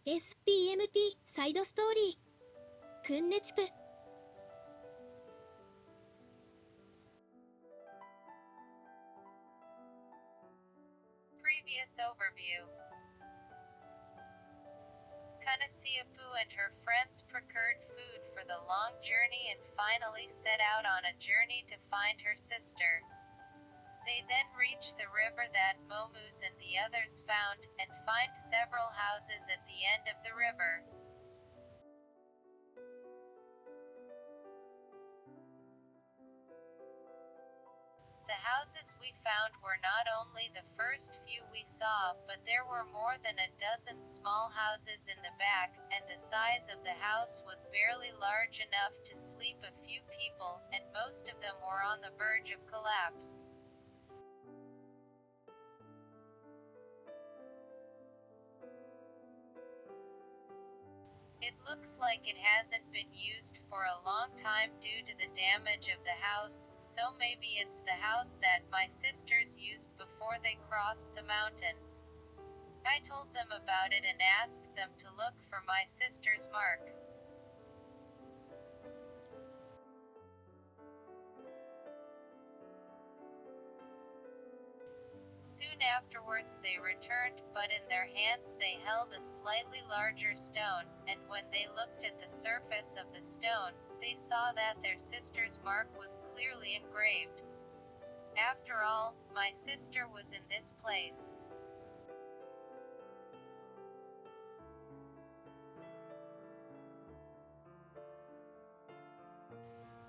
SPMP サイドストーリークンネチュプ Previous overview. Kunnecup and her friends procured food for the long journey and finally set out on a journey to find her sister. They then reach the river that Momus and the others found, and find several houses at the end of the river. The houses we found were not only the first few we saw, but there were more than a dozen small houses in the back, and the size of the house was barely large enough to sleep a few people, and most of them were on the verge of collapse. It looks like it hasn't been used for a long time due to the damage of the house, so maybe it's the house that my sisters used before they crossed the mountain. I told them about it and asked them to look for my sister's mark. Soon afterwards they returned, but in their hands they held a slightly larger stone, and when they looked at the surface of the stone, they saw that their sister's mark was clearly engraved. After all, my sister was in this place.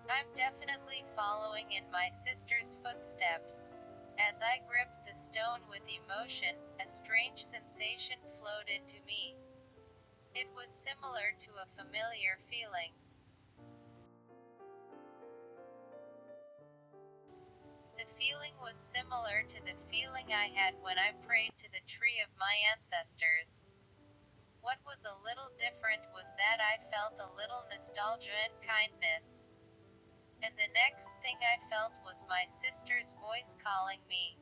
I'm definitely following in my sister's footsteps. As I gripped the stone with emotion, a strange sensation flowed into me. It was similar to a familiar feeling. The feeling was similar to the feeling I had when I prayed to the tree of my ancestors. What was a little different was that I felt a little nostalgia and kindness. And the next thing I felt was my sister's voice calling me.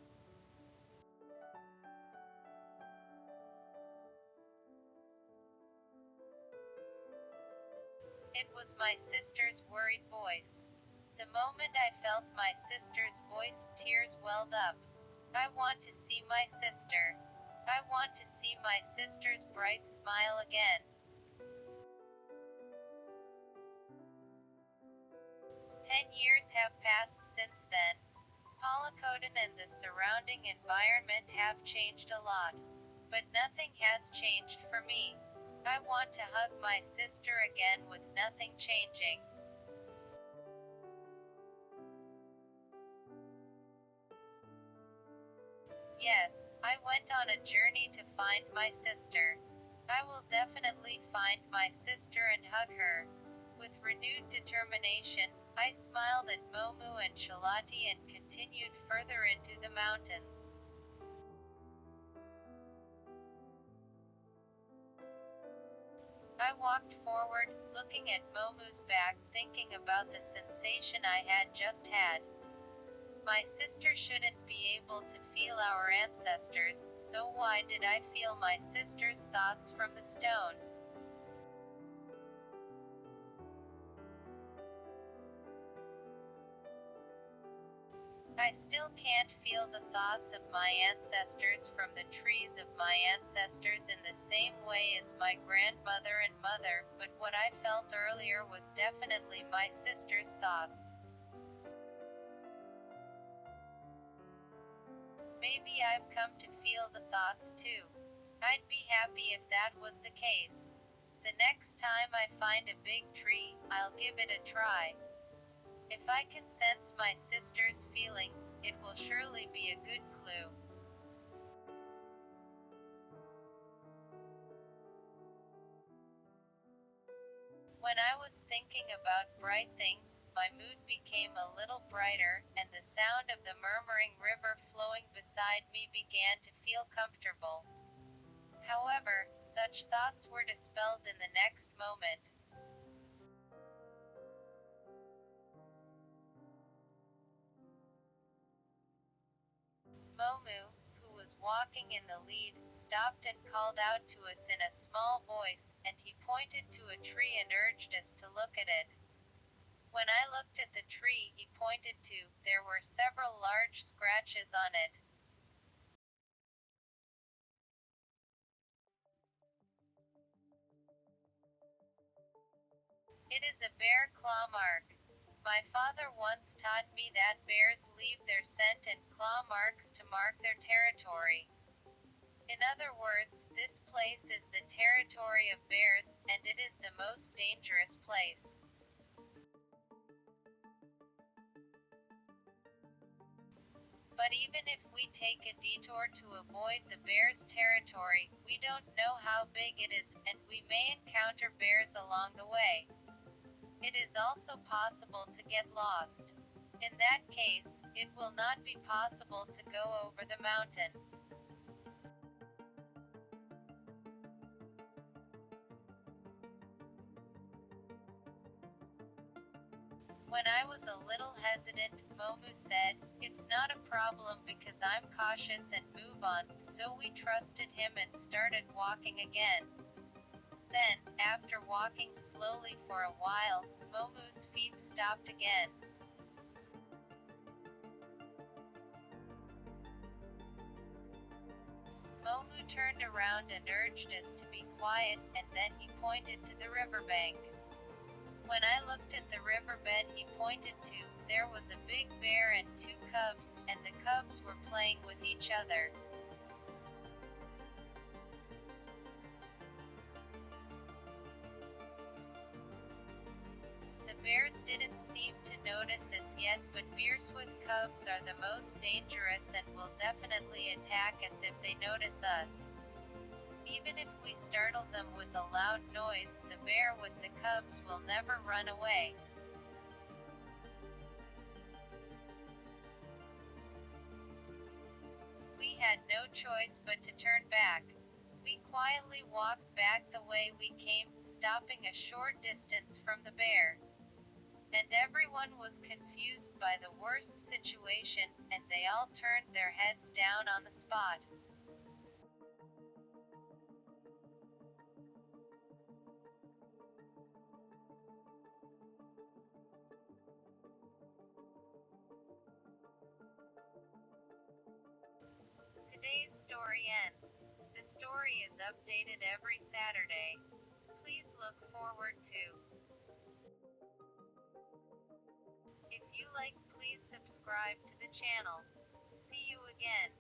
It was my sister's worried voice. The moment I felt my sister's voice, tears welled up. I want to see my sister. I want to see my sister's bright smile again. 10 years have passed since then. Palakodan and the surrounding environment have changed a lot. But nothing has changed for me. I want to hug my sister again with nothing changing. Yes, I went on a journey to find my sister. I will definitely find my sister and hug her. With renewed determination, I smiled at Momu and Shalati and continued further into the mountains. I walked forward, looking at Momu's back, thinking about the sensation I had just had. My sister shouldn't be able to feel our ancestors, so why did I feel my sister's thoughts from the stone? I still can't feel the thoughts of my ancestors from the trees of my ancestors in the same way as my grandmother and mother, but what I felt earlier was definitely my sister's thoughts. Maybe I've come to feel the thoughts too. I'd be happy if that was the case. The next time I find a big tree, I'll give it a try. If I can sense my sister's feelings, it will surely be a good clue. When I was thinking about bright things, my mood became a little brighter, and the sound of the murmuring river flowing beside me began to feel comfortable. However, such thoughts were dispelled in the next moment. Momu, who was was walking in the lead, stopped and called out to us in a small voice, and he pointed to a tree and urged us to look at it. When I looked at the tree he pointed to, there were several large scratches on it. It is a bear claw mark. My father once taught me that bears leave their scent and claw marks to mark their territory. In other words, this place is the territory of bears, and it is the most dangerous place. But even if we take a detour to avoid the bear's territory, we don't know how big it is, and we may encounter bears along the way. It is also possible to get lost. In that case, it will not be possible to go over the mountain. When I was a little hesitant, Momu said, "It's not a problem because I'm cautious and move on," so we trusted him and started walking again. Then, after walking slowly for a while, Momu's feet stopped again. Momu turned around and urged us to be quiet, and then he pointed to the riverbank. When I looked at the riverbed he pointed to, there was a big bear and two cubs, and the cubs were playing with each other. The bears didn't seem to notice us yet, but bears with cubs are the most dangerous and will definitely attack us if they notice us. Even if we startle them with a loud noise, the bear with the cubs will never run away. We had no choice but to turn back. We quietly walked back the way we came, stopping a short distance from the bear. And everyone was confused by the worst situation, and they all turned their heads down on the spot. Today's story ends. The story is updated every Saturday. Please look forward to. If you like, please subscribe to the channel. See you again.